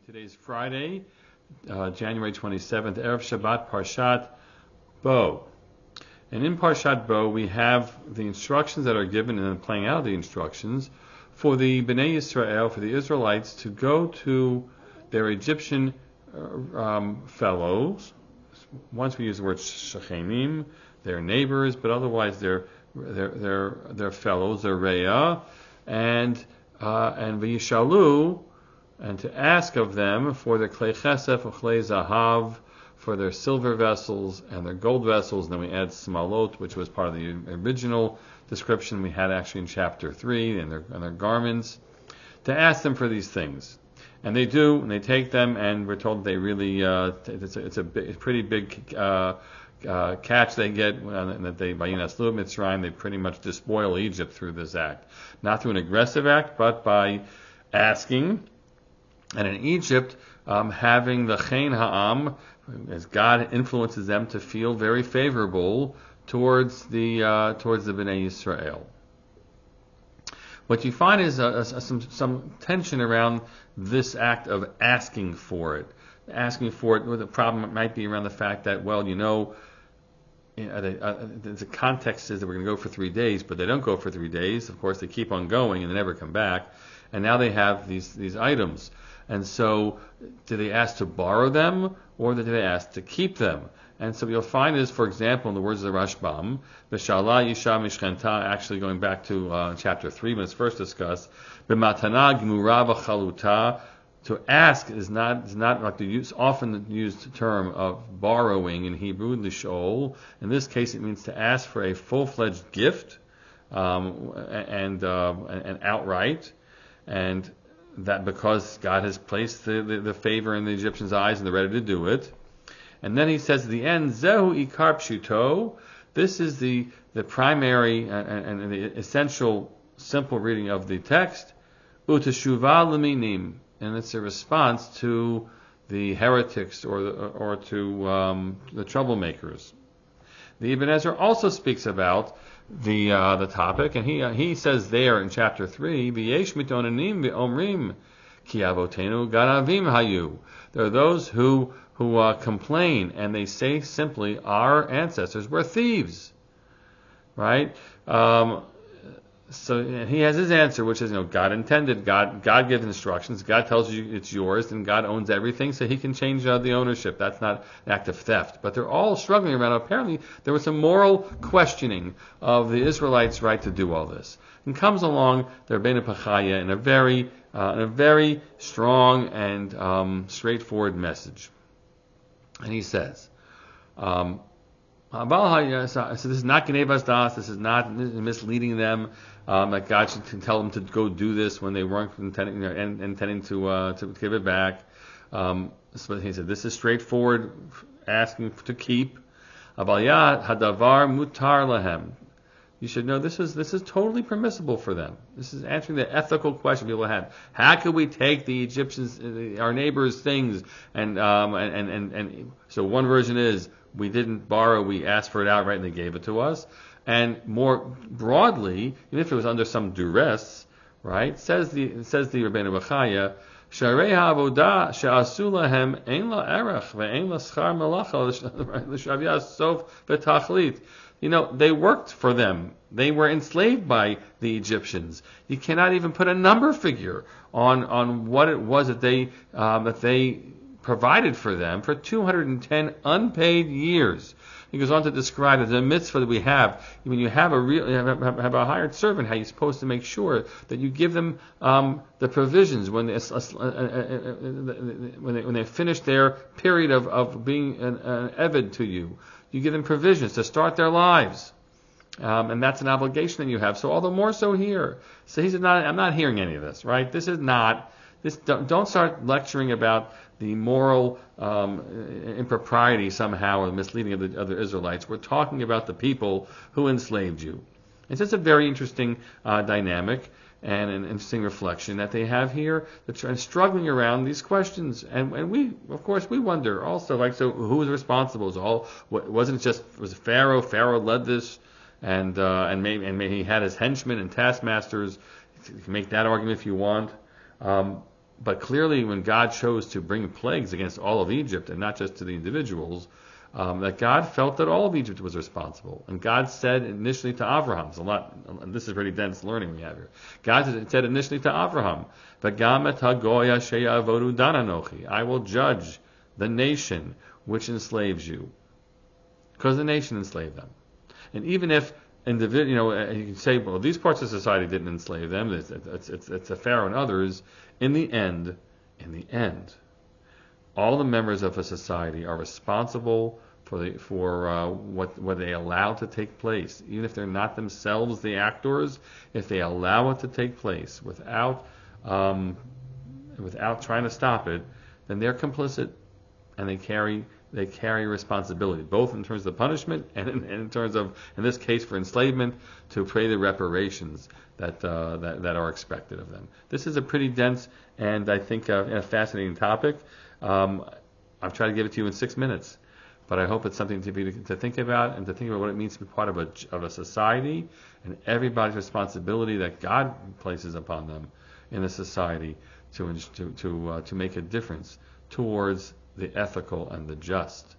Today's Friday, January 27th, Erev Shabbat, Parshat Bo. And in Parshat Bo, we have the instructions that are given and then playing out the instructions for the Bnei Yisrael, for the Israelites, to go to their Egyptian fellows. Once we use the word Shechenim, their neighbors, but otherwise their fellows, their Reah, and V'yishalu, and to ask of them for their klei chesef and klei zahav, for their silver vessels and their gold vessels. And then we add smalot, which was part of the original description we had actually in chapter 3, and their garments, to ask them for these things. And they do, and they take them, and we're told they really, it's a pretty big catch they get, and that they, by Yinaslu Mitzrayim, they pretty much despoil Egypt through this act. Not through an aggressive act, but by asking. And in Egypt, having the Chen Ha'am, as God influences them to feel very favorable towards the Bnei Yisrael. What you find is some tension around this act of asking for it. Asking for it, well, the problem might be around the fact that, well, the context is that we're going to go for 3 days, but they don't go for 3 days. Of course, they keep on going and they never come back. And now they have these items. And so, do they ask to borrow them, or do they ask to keep them? And so you'll find is, for example, in the words of the Rashbam, V'shala Yisha Mishchenta, actually going back to chapter 3 when it's first discussed, B'matana Gmura V'chaluta, to ask is not like the often used term of borrowing in Hebrew, lishol. In this case, it means to ask for a full-fledged gift, and outright, and that because God has placed the favor in the Egyptians' eyes and they're ready to do it. And then he says at the end, Zehu ikar pshuto, this is the primary and the essential simple reading of the text, uteshuva leminim, and it's a response to the heretics or to the troublemakers. The Ibn Ezra also speaks about the topic, and he says there in chapter 3, V'yesh mitonanim v'omrim ki avotenu ganavim hayu. There are those who complain, and they say simply, our ancestors were thieves, right? So he has his answer, which is, God intended, God gives instructions, God tells you it's yours, and God owns everything, so he can change the ownership. That's not an act of theft. But they're all struggling around. Apparently, there was some moral questioning of the Israelites' right to do all this. And comes along the Rebbeinu Pachaya in a very strong and straightforward message. And he says, so this is not Genevas Das, this is not misleading them, that God should tell them to go do this when they weren't intending to give it back. So he said, this is straightforward, asking to keep. Avaliyat hadavar mutar lahem. You should know this is totally permissible for them. This is answering the ethical question people had. How could we take the Egyptians, our neighbors' things, and so one version is, we didn't borrow, we asked for it outright and they gave it to us. And more broadly, even if it was under some duress, right, says the Rebbeinu Bechaya, Sharei ha'avodah she'asu lahem ein la erech ve'ein la schar melacha l'shavya sof v'tachlit. They worked for them. They were enslaved by the Egyptians. You cannot even put a number figure on what it was that they provided for them for 210 unpaid years. He goes on to describe it as a mitzvah that we have. When you have a hired servant, how you're supposed to make sure that you give them the provisions when they finish their period of being an eved to you. You give them provisions to start their lives. And that's an obligation that you have. So all the more so here. So he said, I'm not hearing any of this, right? Don't start lecturing about the moral impropriety somehow or misleading of the other Israelites. We're talking about the people who enslaved you. It's just a very interesting dynamic and an interesting reflection that they have here. They're struggling around these questions, and we, of course, we wonder also, so who was responsible? Was it Pharaoh? Pharaoh led this, and maybe he had his henchmen and taskmasters. You can make that argument if you want. But clearly, when God chose to bring plagues against all of Egypt and not just to the individuals, that God felt that all of Egypt was responsible. And God said initially to Abraham, and this is pretty dense learning we have here. God said initially to Abraham, "V'gam et hagoya she'avodu dan anochi." I will judge the nation which enslaves you, because the nation enslaved them. And even if individual, you can say, well, these parts of society didn't enslave them. It's a Pharaoh and others. In the end, all the members of a society are responsible for what they allow to take place, even if they're not themselves the actors. If they allow it to take place without trying to stop it, then they're complicit, and they carry responsibility, both in terms of the punishment and in terms of, in this case, for enslavement, to pay the reparations that are expected of them. This is a pretty dense and I think a fascinating topic. I've tried to give it to you in 6 minutes, but I hope it's something to think about, and to think about what it means to be part of a society, and everybody's responsibility that God places upon them in a society to make a difference towards the ethical and the just.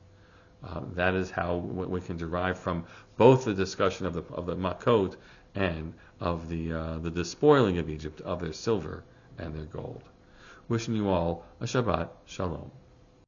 That is how we can derive from both the discussion of the Makot and of the despoiling of Egypt of their silver and their gold. Wishing you all a Shabbat Shalom.